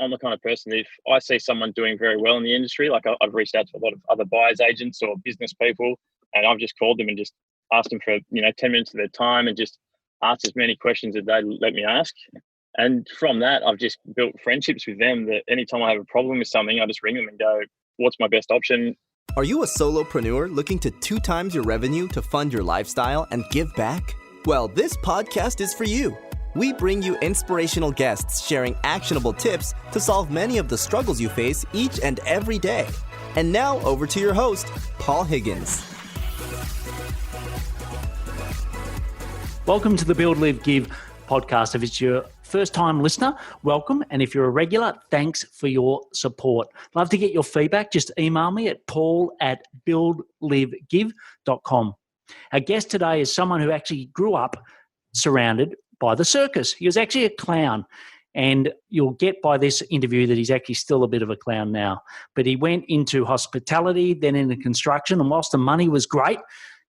I'm the kind of person, if I see someone doing very well in the industry, like I've reached out to a lot of other buyers agents or business people, and I've just called them and just asked them for 10 minutes of their time and just asked as many questions as they let me ask. And from that, I've just built friendships with them that anytime I have a problem with something, I just ring them and go, what's my best option? Are you a solopreneur looking to 2 times your revenue to fund your lifestyle and give back? Well, this podcast is for you. We bring you inspirational guests sharing actionable tips to solve many of the struggles you face each and every day. And now over to your host, Paul Higgins. Welcome to the Build, Live, Give podcast. If it's your first time listener, welcome. And if you're a regular, thanks for your support. Love to get your feedback. Just email me at paul@buildlivegive.com. Our guest today is someone who actually grew up surrounded by the circus. He was actually a clown. And you'll get by this interview that he's actually still a bit of a clown now. But he went into hospitality, then into construction. And whilst the money was great,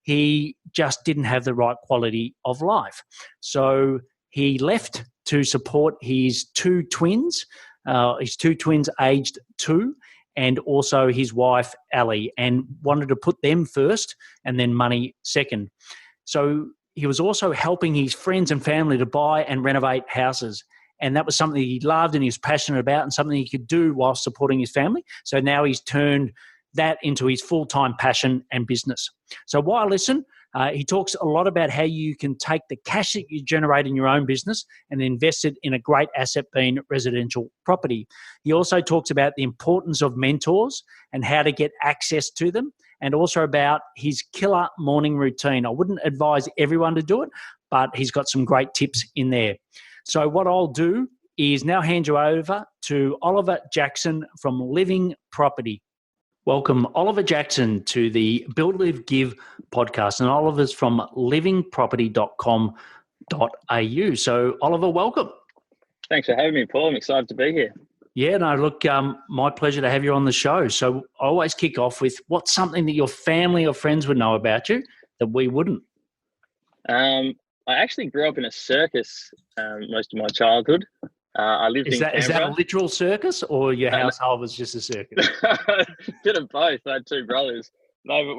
he just didn't have the right quality of life. So he left to support his 2 twins, aged 2, and also his wife, Ali, and wanted to put them first and then money second. So he was also helping his friends and family to buy and renovate houses. And that was something he loved and he was passionate about and something he could do while supporting his family. So now he's turned that into his full-time passion and business. So while I listen, he talks a lot about how you can take the cash that you generate in your own business and invest it in a great asset being residential property. He also talks about the importance of mentors and how to get access to them, and also about his killer morning routine. I wouldn't advise everyone to do it, but he's got some great tips in there. So what I'll do is now hand you over to Oliver Jackson from Living Property. Welcome, Oliver Jackson, to the Build, Live, Give podcast. And Oliver's from livingproperty.com.au. So, Oliver, welcome. Thanks for having me, Paul. I'm excited to be here. Yeah, no, look, my pleasure to have you on the show. So I always kick off with, what's something that your family or friends would know about you that we wouldn't? I actually grew up in a circus most of my childhood. I lived in Canberra. Is that a literal circus, or your household was just a circus? Bit of both. I had 2 brothers. No, but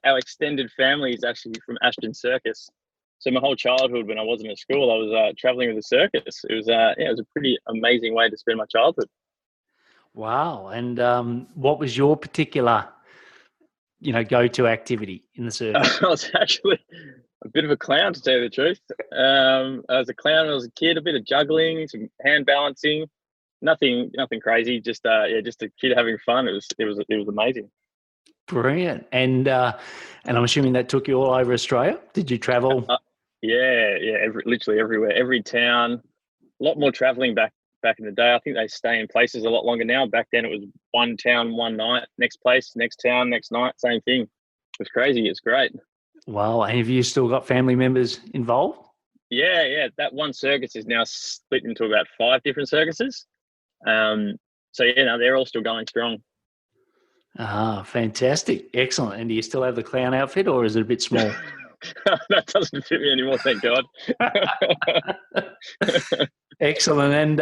our extended family is actually from Ashton Circus. So my whole childhood, when I wasn't at school, I was traveling with the circus. It was a pretty amazing way to spend my childhood. Wow! And what was your particular, go-to activity in the circus? I was actually a bit of a clown, to tell you the truth. I was a clown when I was a kid. A bit of juggling, some hand balancing, nothing crazy. Just a kid having fun. It was amazing. Brilliant. And I'm assuming that took you all over Australia. Did you travel? Literally everywhere, every town. A lot more traveling back in the day. I think they stay in places a lot longer now. Back then it was one town, one night, next place, next town, next night, same thing. It was crazy. It's great. Wow. And have you still got family members involved? Yeah. That one circus is now split into about 5 different circuses. They're all still going strong. Ah, fantastic. Excellent. And do you still have the clown outfit, or is it a bit small? That doesn't fit me anymore, thank God. Excellent. And,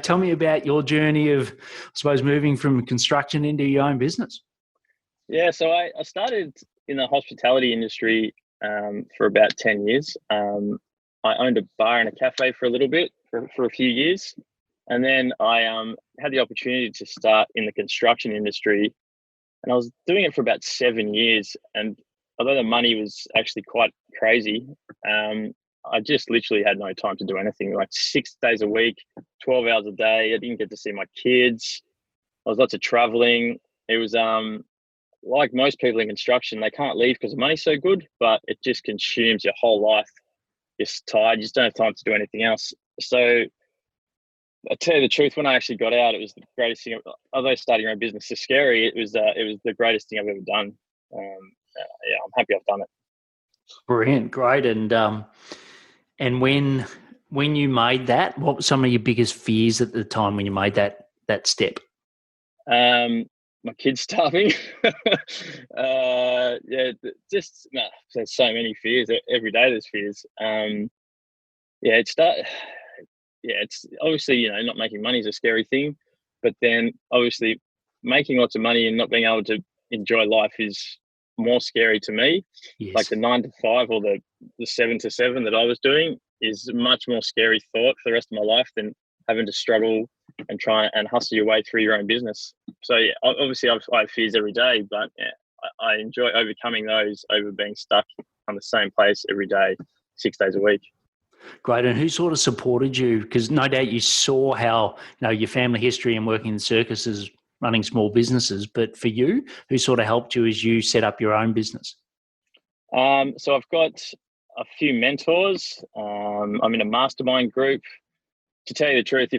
tell me about your journey of, I suppose, moving from construction into your own business. Yeah, so I started in the hospitality industry for about 10 years. I owned a bar and a cafe for a little bit, for a few years. And then I had the opportunity to start in the construction industry. And I was doing it for about 7 years. And although the money was actually quite crazy, I just literally had no time to do anything, like 6 days a week, 12 hours a day. I didn't get to see my kids. There was lots of traveling. It was like most people in construction, they can't leave because the money's so good, but it just consumes your whole life. You're tired. You just don't have time to do anything else. So I tell you the truth, when I actually got out, it was the greatest thing. Although starting your own business is scary, it was the greatest thing I've ever done. I'm happy I've done it. Brilliant, great. And when you made that, what were some of your biggest fears at the time when you made that step? My kids starving. There's so many fears. Every day there's fears. it's obviously, not making money is a scary thing, but then obviously making lots of money and not being able to enjoy life is more scary to me. Yes. Like the 9 to 5 or the 7 to 7 that I was doing is a much more scary thought for the rest of my life than having to struggle and try and hustle your way through your own business. So yeah, obviously I have fears every day, but yeah, I enjoy overcoming those over being stuck on the same place every day, 6 days a week. Great. And who sort of supported you? Because no doubt you saw how, your family history and working in circuses, running small businesses, but for you, who sort of helped you as you set up your own business? So I've got a few mentors. I'm in a mastermind group. To tell you the truth,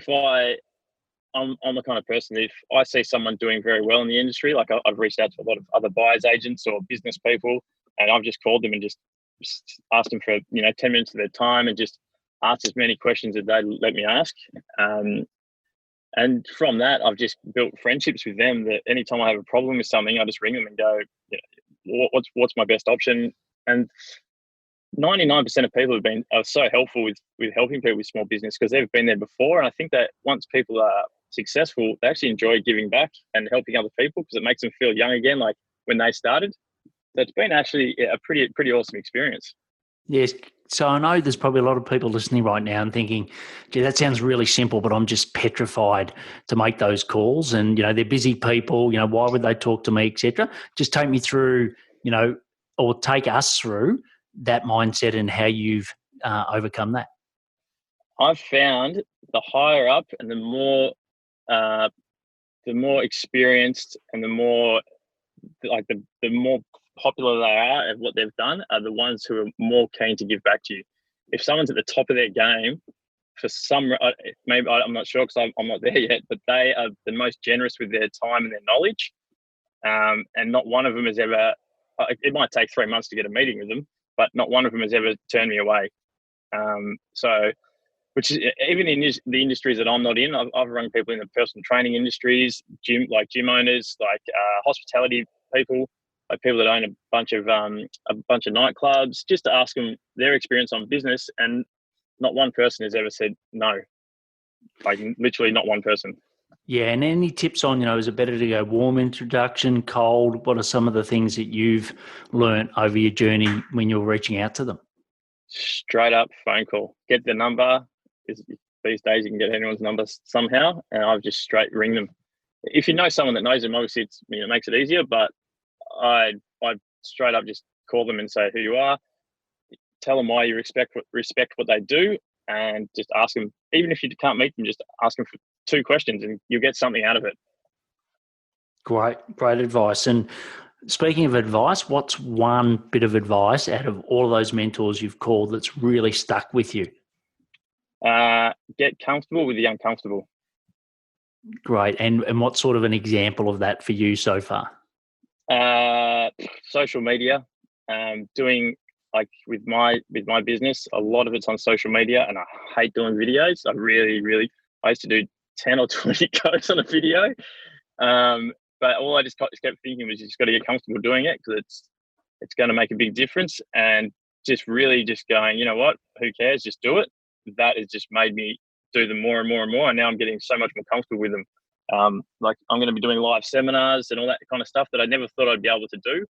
I'm the kind of person, if I see someone doing very well in the industry, like I've reached out to a lot of other buyers agents or business people, and I've just called them and just asked them for 10 minutes of their time and just asked as many questions as they let me ask. And from that, I've just built friendships with them that anytime I have a problem with something, I just ring them and go, what's my best option? And 99% of people are so helpful with helping people with small business because they've been there before. And I think that once people are successful, they actually enjoy giving back and helping other people because it makes them feel young again, like when they started. So it's been actually a pretty awesome experience. Yes. So I know there's probably a lot of people listening right now and thinking, gee, that sounds really simple, but I'm just petrified to make those calls. And, they're busy people, why would they talk to me, etc. Just take me through, or take us through that mindset and how you've overcome that. I've found the higher up and the more experienced and the more popular they are at what they've done are the ones who are more keen to give back to you. If someone's at the top of their game, for some, maybe I'm not sure because I'm not there yet, but they are the most generous with their time and their knowledge. And not one of them has ever, it might take 3 months to get a meeting with them, but not one of them has ever turned me away. Which is even in the industries that I'm not in. I've run people in the personal training industries, gym owners, hospitality people, like people that own a bunch of nightclubs, just to ask them their experience on business, and not one person has ever said no. Like literally not one person. Yeah, and any tips on, is it better to go warm introduction, cold? What are some of the things that you've learnt over your journey when you're reaching out to them? Straight up phone call. Get the number. These days you can get anyone's number somehow, and I've just straight ring them. If you know someone that knows them, obviously it makes it easier, but I straight up just call them and say who you are, tell them why you respect what they do, and just ask them, even if you can't meet them, just ask them for 2 questions and you'll get something out of it. Great advice. And speaking of advice, what's one bit of advice out of all of those mentors you've called that's really stuck with you? Get comfortable with the uncomfortable. Great. And what's sort of an example of that for you so far? Social media. Doing like with my business, a lot of it's on social media, and I hate doing videos. I used to do 10 or 20 goes on a video. But all I just kept thinking was you just got to get comfortable doing it because it's going to make a big difference. And just really just going, you know what, who cares? Just do it. That has just made me do them more and more and more. And now I'm getting so much more comfortable with them. Like I'm going to be doing live seminars and all that kind of stuff that I never thought I'd be able to do.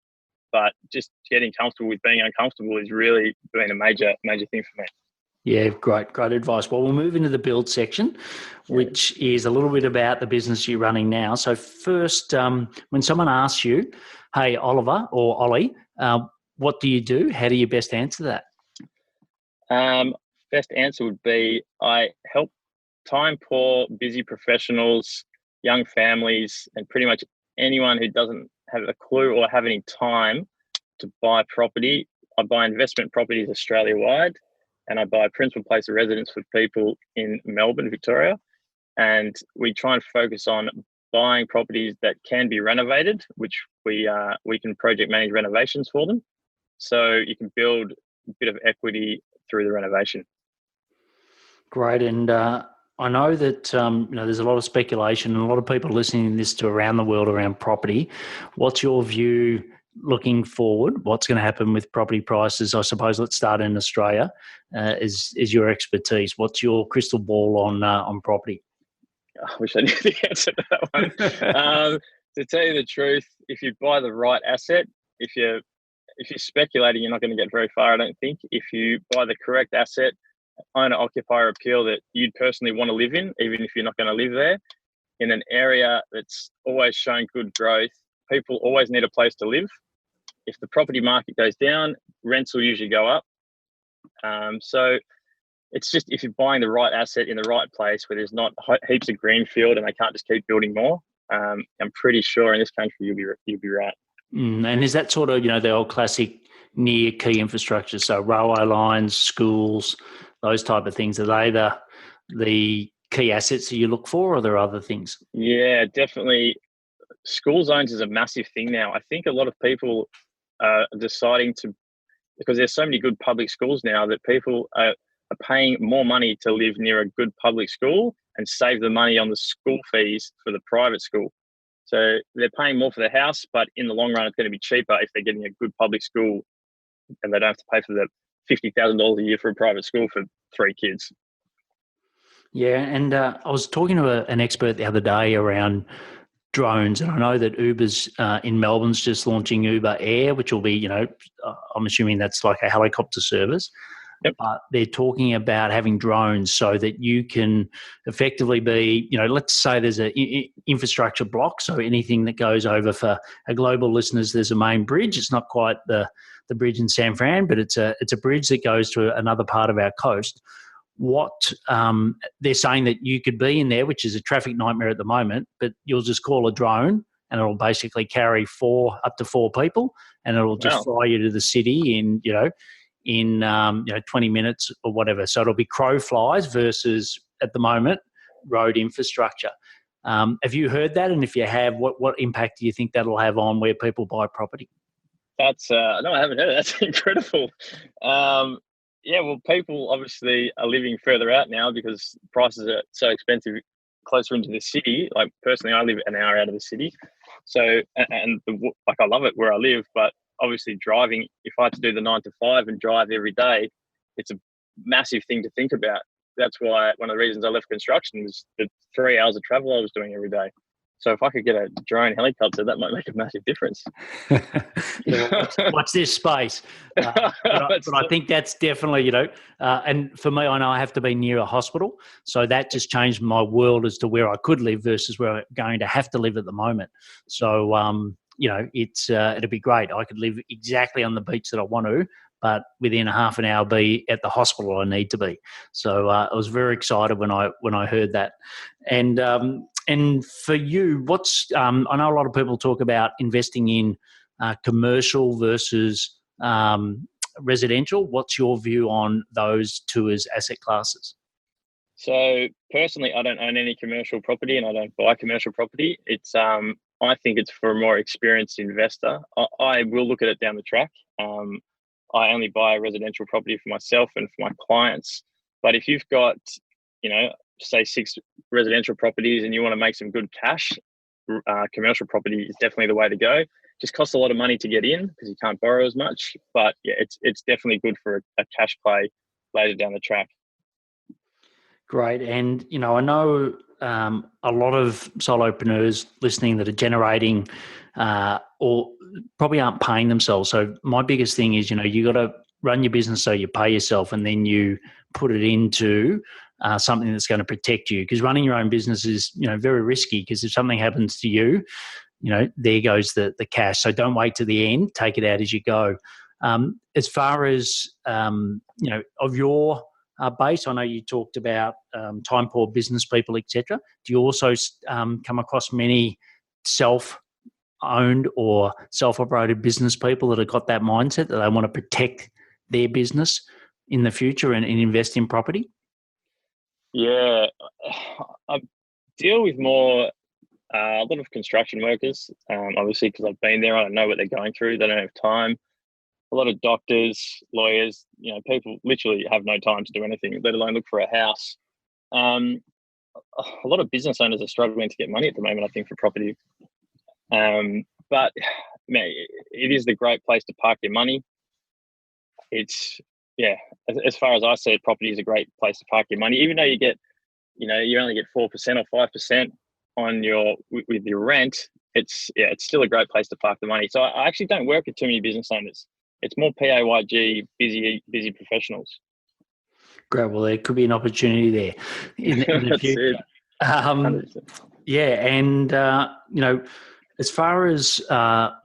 But just getting comfortable with being uncomfortable has really been a major thing for me. Yeah, great advice. Well, we'll move into the build section, which is a little bit about the business you're running now. So first, when someone asks you, hey, Oliver or Ollie, what do you do? How do you best answer that? Best answer would be I help time-poor, busy professionals, young families, and pretty much anyone who doesn't have a clue or have any time to buy property. I buy investment properties Australia-wide, and I buy principal place of residence for people in Melbourne, Victoria. And we try and focus on buying properties that can be renovated, which we can project manage renovations for them. So you can build a bit of equity through the renovation. Great. And I know that there's a lot of speculation and a lot of people listening to this to around the world around property. What's your view looking forward, what's going to happen with property prices? I suppose let's start in Australia. Is your expertise? What's your crystal ball on property? I wish I knew the answer to that one. To tell you the truth, if you buy the right asset, if you're speculating, you're not going to get very far, I don't think. If you buy the correct asset, owner occupier appeal that you'd personally want to live in, even if you're not going to live there, in an area that's always showing good growth, people always need a place to live. If the property market goes down, rents will usually go up. So it's just, if you're buying the right asset in the right place where there's not heaps of greenfield and they can't just keep building more, I'm pretty sure in this country you'll be right. And is that sort of, the old classic near key infrastructure, so railway lines, schools, those type of things? Are they the key assets that you look for, or are there other things? Yeah, definitely. School zones is a massive thing now. I think a lot of people are deciding to, because there's so many good public schools now, that people are paying more money to live near a good public school and save the money on the school fees for the private school. So they're paying more for the house, but in the long run, it's going to be cheaper if they're getting a good public school and they don't have to pay for the $50,000 a year for a private school for 3 kids. Yeah, and I was talking to an expert the other day around drones, and I know that Uber's in Melbourne's just launching Uber Air, which will be, I'm assuming that's like a helicopter service. Yep. They're talking about having drones so that you can effectively be, let's say there's an infrastructure block. So anything that goes over, for our global listeners, there's a main bridge. It's not quite the bridge in San Fran, but it's a bridge that goes to another part of our coast. What they're saying that you could be in there, which is a traffic nightmare at the moment, but you'll just call a drone and it'll basically carry up to 4 people, and it'll just fly you to the city in 20 minutes or whatever. So it'll be crow flies versus, at the moment, road infrastructure. Have you heard that? And if you have, what impact do you think that'll have on where people buy property? That's no, I haven't heard it. That's incredible. Yeah, well, people obviously are living further out now because prices are so expensive closer into the city. Like, personally, I live an hour out of the city. So, I love it where I live, but obviously driving, if I had to do the 9 to 5 and drive every day, it's a massive thing to think about. That's why one of the reasons I left construction was the 3 hours of travel I was doing every day. So if I could get a drone helicopter, that might make a massive difference. Watch this space. But I think that's definitely, and for me, I know I have to be near a hospital. So that just changed my world as to where I could live versus where I'm going to have to live at the moment. So, it'd be great. I could live exactly on the beach that I want to, but within a half an hour be at the hospital I need to be. So I was very excited when I heard that. And for you, I know a lot of people talk about investing in commercial versus residential. What's your view on those two as asset classes? So personally, I don't own any commercial property and I don't buy commercial property. It's I think it's for a more experienced investor. I will look at it down the track. I only buy residential property for myself and for my clients. But if you've got, say 6 residential properties and you want to make some good cash, commercial property is definitely the way to go. Just costs a lot of money to get in because you can't borrow as much. But yeah, it's definitely good for a cash play later down the track. Great. And, I know a lot of solopreneurs listening that are generating or probably aren't paying themselves. So my biggest thing is, you got to run your business so you pay yourself and then you put it into something that's going to protect you. Because running your own business is, very risky, because if something happens to you, there goes the cash. So don't wait to the end. Take it out as you go. As far as, of your base, I know you talked about time poor business people, etc. Do you also come across many self-owned or self-operated business people that have got that mindset that they want to protect their business in the future and invest in property? Yeah, I deal with more a lot of construction workers, obviously, because I've been there. I don't know what they're going through. They don't have time. A lot of doctors, lawyers, people literally have no time to do anything, let alone look for a house. A lot of business owners are struggling to get money at the moment, I think, for property. But man, it is the great place to park your money. It's, yeah, as far as I see it, property is a great place to park your money, even though you only get 4% or 5% on with your rent. It's still a great place to park the money. So I actually don't work with too many business owners. It's more PAYG, busy professionals. Great. Well, there could be an opportunity there in the That's future. it. 100%. Yeah, and as far as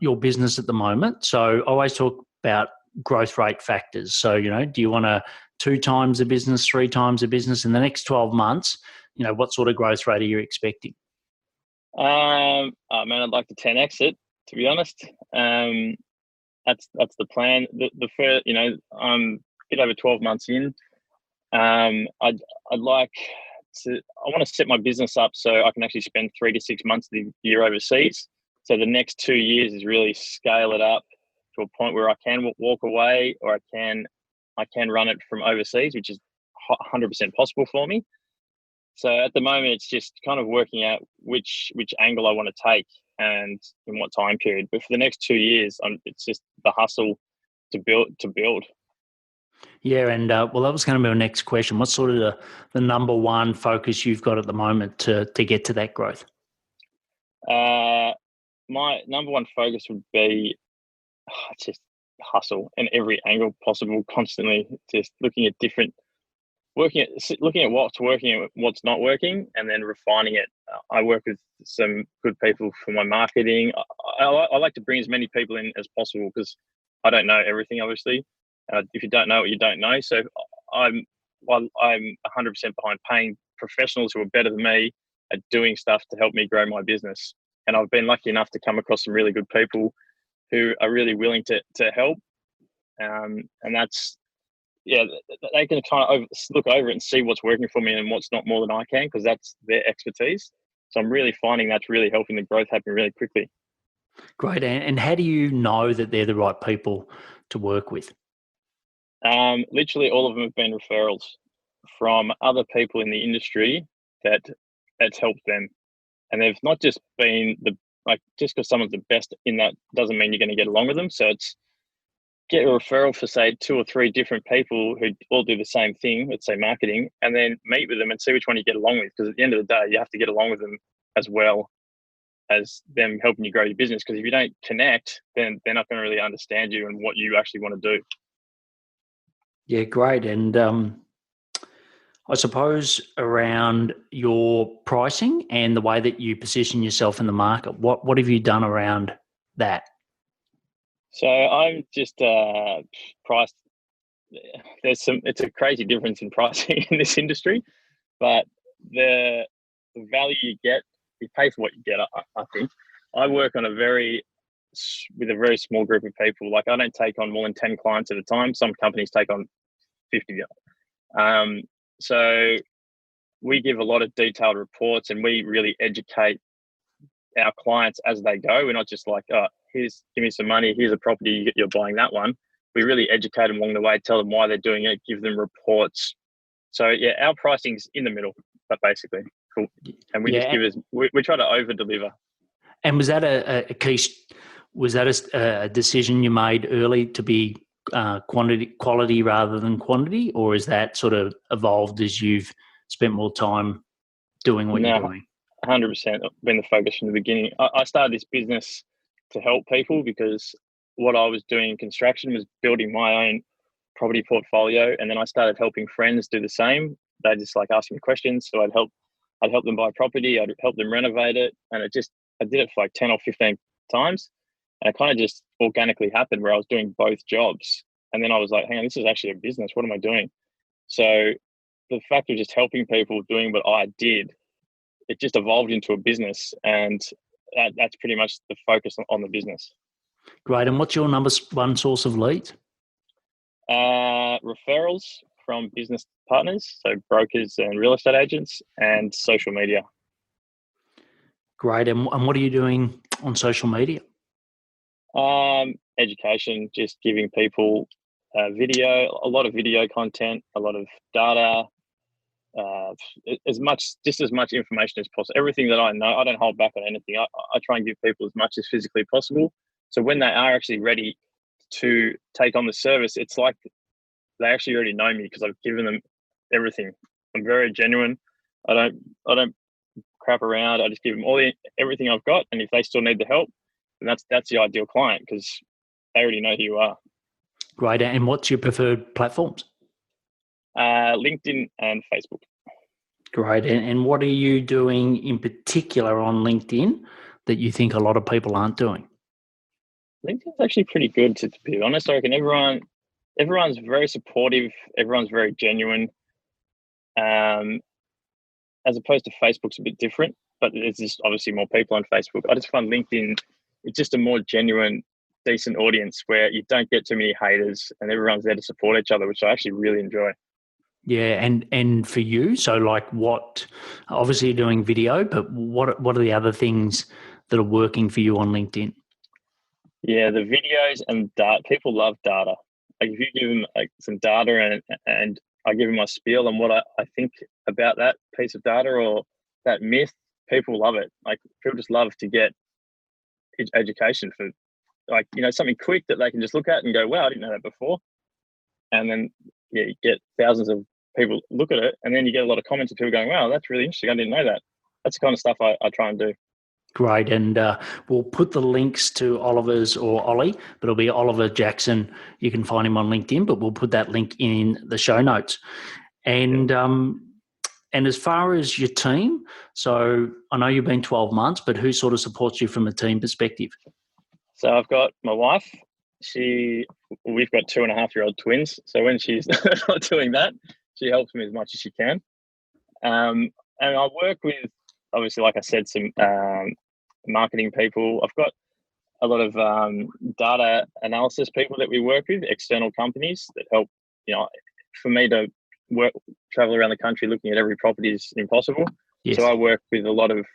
your business at the moment, so I always talk about growth rate factors. So, do you want to 2 times the business, 3 times the business in the next 12 months? What sort of growth rate are you expecting? Man, I'd like to 10x it, to be honest. That's the plan. The first, I'm a bit over 12 months in. I'd like to. I want to set my business up so I can actually spend 3 to 6 months of the year overseas. So the next 2 years is really scale it up to a point where I can walk away, or I can run it from overseas, which is 100% possible for me. So at the moment, it's just kind of working out which angle I want to take and in what time period. But for the next 2 years, it's just the hustle to build. Yeah, and that was going to be my next question. What's sort of the number one focus you've got at the moment to get to that growth? My number one focus would be just hustle in every angle possible, constantly just looking at what's working and what's not working, and then refining it. I work with some good people for my marketing. I like to bring as many people in as possible because I don't know everything, obviously. If you don't know what you don't know. So I'm 100% behind paying professionals who are better than me at doing stuff to help me grow my business. And I've been lucky enough to come across some really good people who are really willing to help. And that's, they can kind of look over it and see what's working for me and what's not more than I can, because that's their expertise. So I'm really finding that's really helping the growth happen really quickly. Great. And how do you know that they're the right people to work with? Literally all of them have been referrals from other people in the industry that's helped them. And they've not just been just because someone's the best in that doesn't mean you're going to get along with them. So it's get a referral for, say, 2 or 3 different people who all do the same thing, let's say marketing, and then meet with them and see which one you get along with. Because at the end of the day, you have to get along with them as well as them helping you grow your business. Because if you don't connect, then they're not going to really understand you and what you actually want to do. Yeah, great. And I suppose around your pricing and the way that you position yourself in the market, what have you done around that? So I'm just priced. It's a crazy difference in pricing in this industry, but the value you get, you pay for what you get. I think I work with a very small group of people. Like, I don't take on more than 10 clients at a time. Some companies take on 50. So we give a lot of detailed reports, and we really educate our clients as they go. We're not just like, give me some money, here's a property, you're buying that one. We really educate them along the way, tell them why they're doing it, give them reports. So yeah, our pricing's in the middle, but basically cool. And we try to over deliver. And was that a key? Was that a decision you made early to be quality rather than quantity, or is that sort of evolved as you've spent more time doing what you're doing? 100% been the focus from the beginning. I started this business to help people because what I was doing in construction was building my own property portfolio, and then I started helping friends do the same. They just like asking me questions, so I'd help them buy property, I'd help them renovate it, and I did it for like 10 or 15 times, and it kind of just organically happened where I was doing both jobs, and then I was like, hang on, this is actually a business. What am I doing? So the fact of just helping people doing what I did, it just evolved into a business, and that's pretty much the focus on the business. Great. And what's your number one source of leads? Referrals from business partners, so brokers and real estate agents, and social media. Great. And what are you doing on social media? Education, just giving people a lot of video content, a lot of data, as much information as possible. Everything that I know, I don't hold back on anything. I try and give people as much as physically possible, So when they are actually ready to take on the service, it's like they actually already know me because I've given them everything. I'm very genuine. I don't crap around. I just give them everything I've got, and if they still need the help, then that's the ideal client because they already know who you are. Great. And what's your preferred platforms? LinkedIn and Facebook. Great. And what are you doing in particular on LinkedIn that you think a lot of people aren't doing? LinkedIn's actually pretty good, to be honest. I reckon everyone's very supportive. Everyone's very genuine. As opposed to Facebook's a bit different, but there's just obviously more people on Facebook. I just find LinkedIn, it's just a more genuine, decent audience where you don't get too many haters and everyone's there to support each other, which I actually really enjoy. Yeah, and for you, so like what? Obviously, you're doing video, but what are the other things that are working for you on LinkedIn? Yeah, the videos and data. People love data. Like if you give them like some data and I give them my spiel and what I think about that piece of data or that myth, people love it. Like people just love to get education for, like, something quick that they can just look at and go, wow, I didn't know that before. And then you get thousands of people look at it, and then you get a lot of comments of people going, wow, that's really interesting. I didn't know that. That's the kind of stuff I try and do. Great. And we'll put the links to Oliver's or Ollie, but it'll be Oliver Jackson. You can find him on LinkedIn, but we'll put that link in the show notes. And as far as your team, so I know you've been 12 months, but who sort of supports you from a team perspective? So I've got my wife. We've got 2.5-year-old twins. So when she's not doing that, she helps me as much as she can. And I work with, obviously, like I said, some marketing people. I've got a lot of data analysis people that we work with, external companies that help. For me to travel around the country looking at every property is impossible. Yes. So I work with a lot of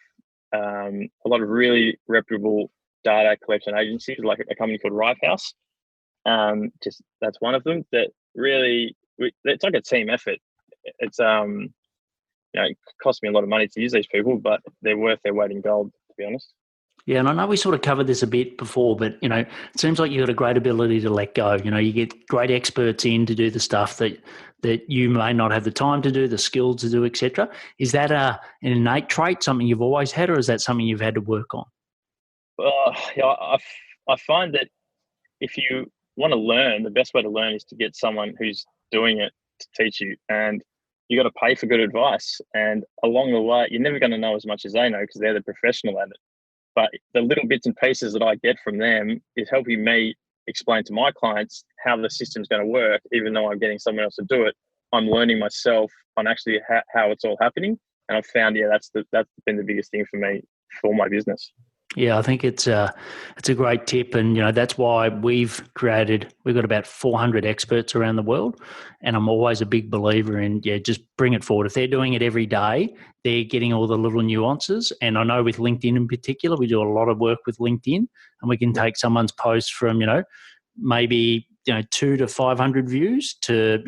really reputable data collection agencies, like a company called Rivehouse. That's one of them. That really, it's like a team effort. It's it costs me a lot of money to use these people, but they're worth their weight in gold, to be honest. Yeah, and I know we sort of covered this a bit before, but, it seems like you've got a great ability to let go. You get great experts in to do the stuff that you may not have the time to do, the skills to do, etc. Is that an innate trait, something you've always had, or is that something you've had to work on? I find that if you want to learn, the best way to learn is to get someone who's doing it to teach you. And you got to pay for good advice. And along the way, you're never going to know as much as they know because they're the professional at it. But the little bits and pieces that I get from them is helping me explain to my clients how the system's going to work. Even though I'm getting someone else to do it, I'm learning myself on actually how it's all happening. And I've found, that's been the biggest thing for me for my business. Yeah, I think it's a great tip, and that's why we've got about 400 experts around the world, and I'm always a big believer in just bring it forward. If they're doing it every day, they're getting all the little nuances. And I know with LinkedIn in particular, we do a lot of work with LinkedIn, and we can take someone's post from maybe 2 to 500 views to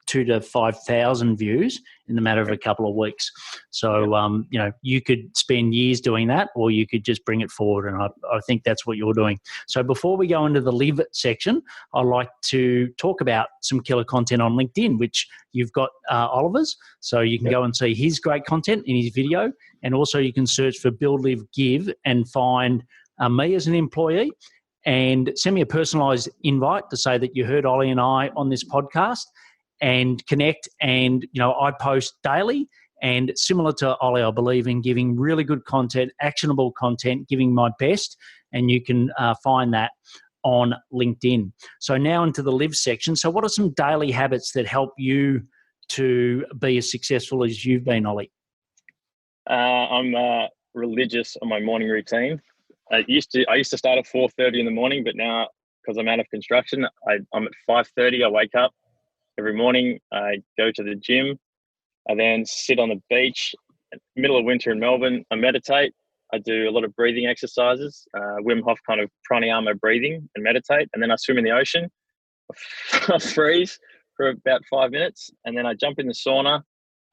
2 to 5,000 views in the matter of a couple of weeks. So, you could spend years doing that, or you could just bring it forward. And I think that's what you're doing. So before we go into the live section, I'd like to talk about some killer content on LinkedIn, which you've got Oliver's. So you can go and see his great content in his video. And also you can search for Build, Live, Give and find me as an employee, and send me a personalised invite to say that you heard Ollie and I on this podcast, and connect. And, I post daily, and similar to Ollie, I believe in giving really good content, actionable content, giving my best, and you can find that on LinkedIn. So now into the live section. So what are some daily habits that help you to be as successful as you've been, Ollie? I'm religious on my morning routine. I used to start at 4:30 in the morning, but now because I'm out of construction, I'm at 5:30. I wake up every morning. I go to the gym. I then sit on the beach. Middle of winter in Melbourne, I meditate. I do a lot of breathing exercises, Wim Hof kind of pranayama breathing, and meditate. And then I swim in the ocean. I freeze for about 5 minutes, and then I jump in the sauna.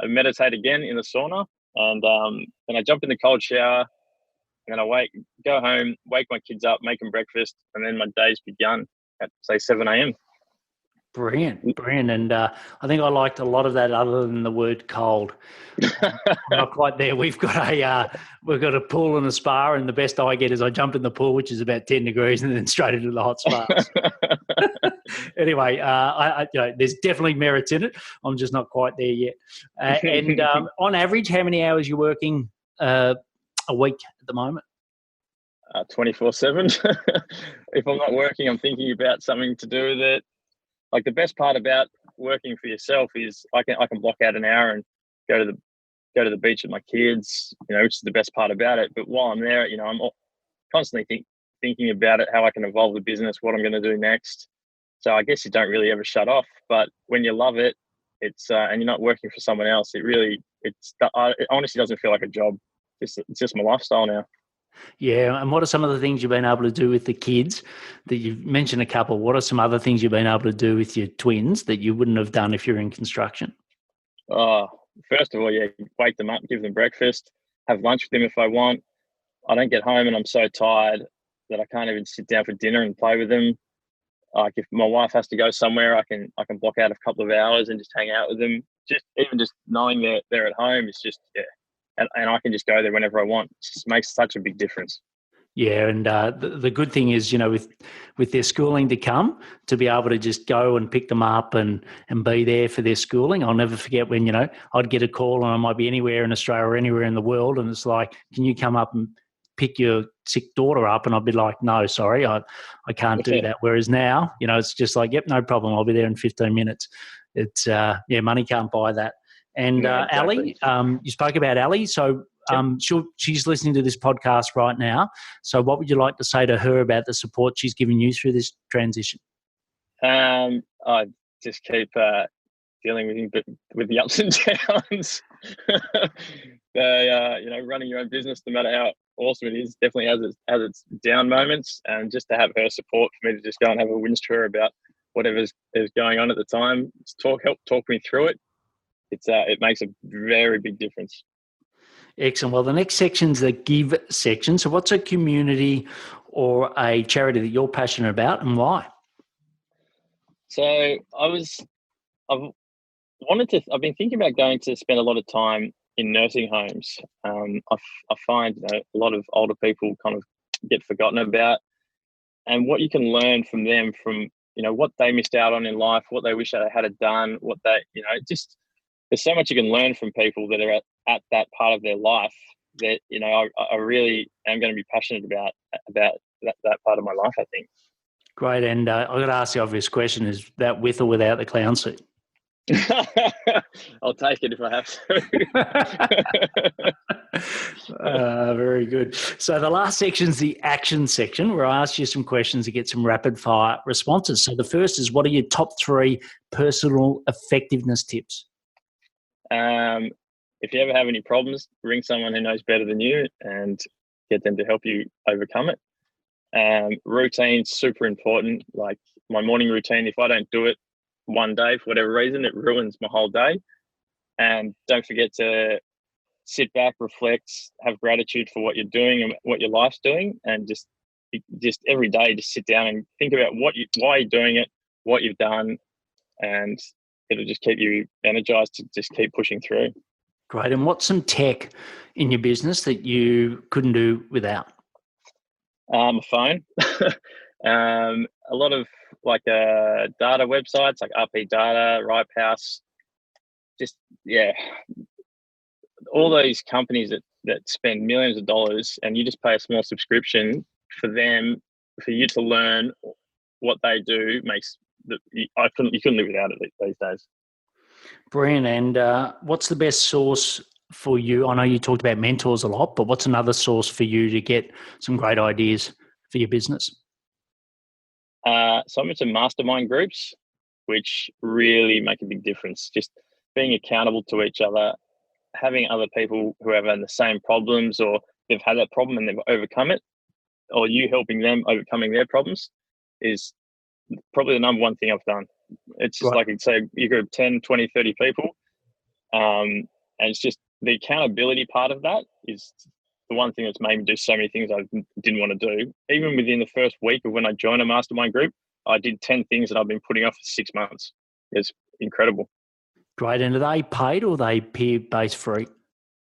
I meditate again in the sauna, and then I jump in the cold shower. And then I go home, wake my kids up, make them breakfast, and then my day's begun at, say, 7 a.m. Brilliant. And I think I liked a lot of that other than the word cold. I'm not quite there. We've got a pool and a spa, and the best I get is I jump in the pool, which is about 10 degrees, and then straight into the hot spa. Anyway, there's definitely merits in it. I'm just not quite there yet. And on average, how many hours are you working a week at the moment? 24/7. If I'm not working, I'm thinking about something to do with it. Like, the best part about working for yourself is I can block out an hour and go to the beach with my kids, which is the best part about it. But while I'm there, I'm constantly thinking about it, how I can evolve the business, what I'm going to do next. So I guess you don't really ever shut off. But when you love it, it's and you're not working for someone else, it honestly doesn't feel like a job. It's just my lifestyle now. Yeah, and what are some of the things you've been able to do with the kids? That you've mentioned a couple. What are some other things you've been able to do with your twins that you wouldn't have done if you're in construction? First of all, wake them up, give them breakfast, have lunch with them if I want. I don't get home and I'm so tired that I can't even sit down for dinner and play with them. Like, if my wife has to go somewhere, I can block out a couple of hours and just hang out with them. Just knowing they're at home is just, and I can just go there whenever I want. It just makes such a big difference. Yeah, and the good thing is, with their schooling to come, to be able to just go and pick them up and be there for their schooling. I'll never forget when, I'd get a call and I might be anywhere in Australia or anywhere in the world, and it's like, can you come up and pick your sick daughter up? And I'd be like, no, sorry, I can't do that. Whereas now, it's just like, yep, no problem, I'll be there in 15 minutes. It's, money can't buy that. And Yeah, exactly. Ali, you spoke about Ali, so she's listening to this podcast right now. So what would you like to say to her about the support she's given you through this transition? I just keep dealing with the ups and downs. Running your own business, no matter how awesome it is, definitely has its down moments. And just to have her support for me to just go and have a whinge to her about whatever is going on at the time, help talk me through it. It makes a very big difference. Excellent. Well, the next section's the give section. So what's a community or a charity that you're passionate about, and why? So I've been thinking about going to spend a lot of time in nursing homes. I find a lot of older people kind of get forgotten about, and what you can learn from them, from what they missed out on in life, what they wish they had done, what they just, there's so much you can learn from people that are at that part of their life that I really am going to be passionate about that part of my life, I think. Great. And I've got to ask the obvious question: is that with or without the clown suit? I'll take it if I have to. Very good. So the last section is the action section, where I ask you some questions to get some rapid fire responses. So the first is, what are your top 3 personal effectiveness tips? If you ever have any problems, ring someone who knows better than you and get them to help you overcome it. Routine's super important. Like, my morning routine, if I don't do it one day for whatever reason, it ruins my whole day. And don't forget to sit back, reflect, have gratitude for what you're doing and what your life's doing, and just every day just sit down and think about why you're doing it, what you've done, and it'll just keep you energized to just keep pushing through. Great. And what's some tech in your business that you couldn't do without? A phone. A lot of data websites like RP Data, Ripehouse, all those companies that spend millions of dollars, and you just pay a small subscription for you to learn what they do, you couldn't live without it these days. Brilliant. And what's the best source for you? I know you talked about mentors a lot, but what's another source for you to get some great ideas for your business? So I'm into Mastermind Groups, which really make a big difference. Just being accountable to each other, having other people who have had the same problems, or they've had that problem and they've overcome it, or you helping them overcoming their problems, is probably the number one thing I've done. It's just like, I'd say, you group 10, 20, 30 people. And it's just the accountability part of that is the one thing that's made me do so many things I didn't want to do. Even within the first week of when I joined a mastermind group, I did 10 things that I've been putting off for 6 months. It's incredible. Great. And are they paid or are they peer-based free?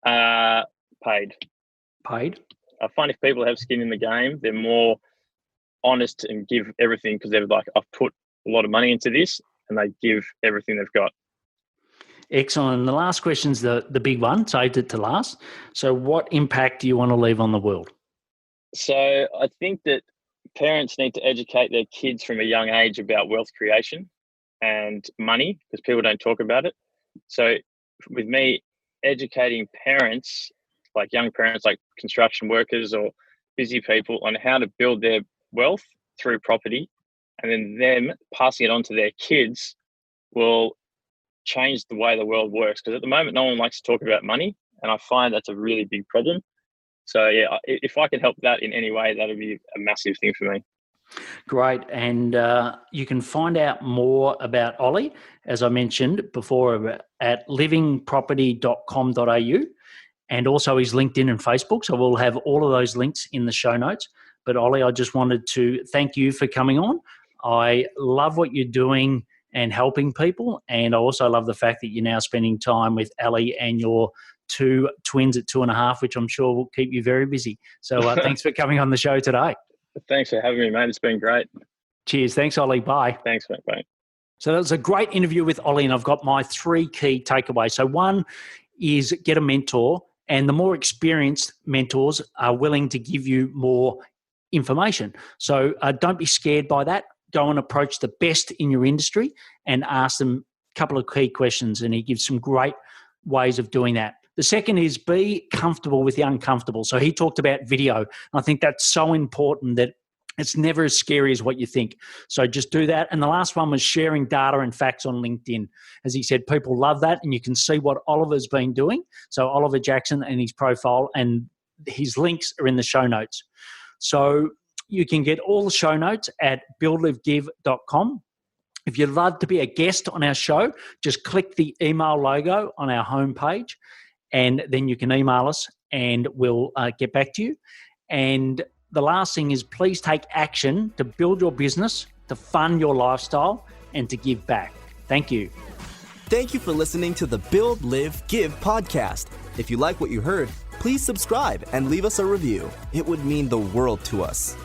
Paid. Paid? I find if people have skin in the game, they're more honest and give everything because they're like, I've put a lot of money into this, and they give everything they've got. Excellent. And the last question's the big one, saved it to last. So what impact do you want to leave on the world? So I think that parents need to educate their kids from a young age about wealth creation and money, because people don't talk about it. So with me, educating parents, like young parents, like construction workers or busy people, on how to build their wealth through property, and then them passing it on to their kids will change the way the world works. Because at the moment, no one likes to talk about money, and I find that's a really big problem. So yeah, if I can help that in any way, that would be a massive thing for me. Great. And you can find out more about Ollie, as I mentioned before, at livingproperty.com.au, and also his LinkedIn and Facebook. So we'll have all of those links in the show notes. But Ollie, I just wanted to thank you for coming on. I love what you're doing and helping people. And I also love the fact that you're now spending time with Ali and your 2 twins at 2.5, which I'm sure will keep you very busy. So thanks for coming on the show today. Thanks for having me, mate. It's been great. Cheers. Thanks, Ollie. Bye. Thanks, mate. Bye. So that was a great interview with Ollie, and I've got my 3 key takeaways. So one is get a mentor, and the more experienced mentors are willing to give you more information. So don't be scared by that. Go and approach the best in your industry and ask them a couple of key questions, and he gives some great ways of doing that. The second is be comfortable with the uncomfortable. So he talked about video. I think that's so important, that it's never as scary as what you think. So just do that. And the last one was sharing data and facts on LinkedIn. As he said, people love that, and you can see what Oliver's been doing. So Oliver Jackson and his profile, and his links are in the show notes. So you can get all the show notes at buildlivegive.com. If you'd love to be a guest on our show, just click the email logo on our homepage, and then you can email us and we'll get back to you. And the last thing is, please take action to build your business, to fund your lifestyle, and to give back. Thank you. Thank you for listening to the Build, Live, Give podcast. If you like what you heard, please subscribe and leave us a review. It would mean the world to us.